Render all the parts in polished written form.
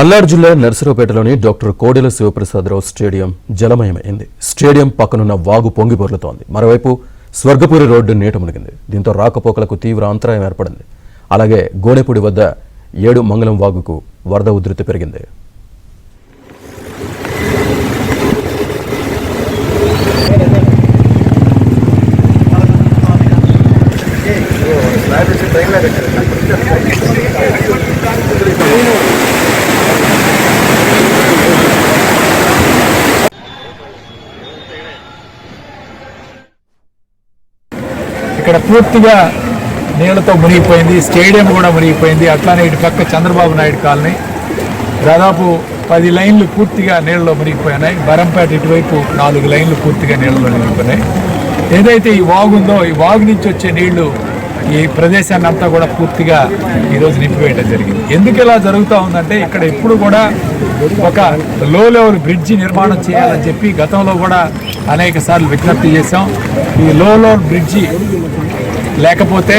అల్లారు జిల్లా నర్సరావుపేటలోని డాక్టర్ కోడెల శివప్రసాదరావు స్టేడియం జలమయమైంది. స్టేడియం పక్కనున్న వాగు పొంగి పొర్లుతోంది. మరోవైపు స్వర్గపురి రోడ్డు నీట మునిగింది. దీంతో రాకపోకలకు తీవ్ర అంతరాయం ఏర్పడింది. అలాగే గోనెపూడి వద్ద 7 మంగళం వాగుకు వరద ఉధృతి పెరిగింది. ఇక్కడ పూర్తిగా నీళ్లతో మునిగిపోయింది. స్టేడియం కూడా మునిగిపోయింది. అట్లానే ఇటు పక్క చంద్రబాబు నాయుడు కాలనీ దాదాపు 10 లైన్లు పూర్తిగా నీళ్ళలో మునిగిపోయినాయి. బరంపేట ఇటువైపు 4 లైన్లు పూర్తిగా నీళ్ళలో మునిగిపోయినాయి. ఏదైతే ఈ వాగు ఉందో ఈ వాగు నుంచి వచ్చే నీళ్లు ఈ ప్రదేశాన్ని అంతా కూడా పూర్తిగా ఈరోజు నింపివేయడం జరిగింది. ఎందుకు ఇలా జరుగుతూ ఉందంటే ఇక్కడ ఎప్పుడు కూడా ఒక లో లెవెల్ బ్రిడ్జి నిర్మాణం చేయాలని చెప్పి గతంలో కూడా అనేక సార్లు విజ్ఞప్తి చేశాం. ఈ లో లెవెల్ బ్రిడ్జి లేకపోతే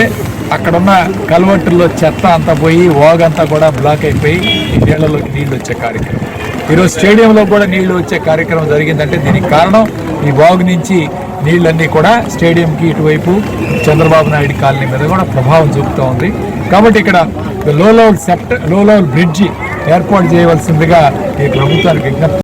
అక్కడున్న కల్వర్టుల్లో చెత్త అంతా పోయి వాగంతా కూడా బ్లాక్ అయిపోయి ఈ నీళ్లలోకి నీళ్లు వచ్చే కార్యక్రమం, ఈరోజు స్టేడియంలో కూడా నీళ్లు వచ్చే కార్యక్రమం జరిగిందంటే దీనికి కారణం ఈ వాగు నుంచి నీళ్ళన్నీ కూడా స్టేడియంకి ఇటువైపు చంద్రబాబు నాయుడు కాలనీ మీద కూడా ప్రభావం చూపుతూ ఉంది. కాబట్టి ఇక్కడ లో లెవెల్ బ్రిడ్జి ఏర్పాటు చేయవలసిందిగా ఈ ప్రభుత్వానికి విజ్ఞప్తి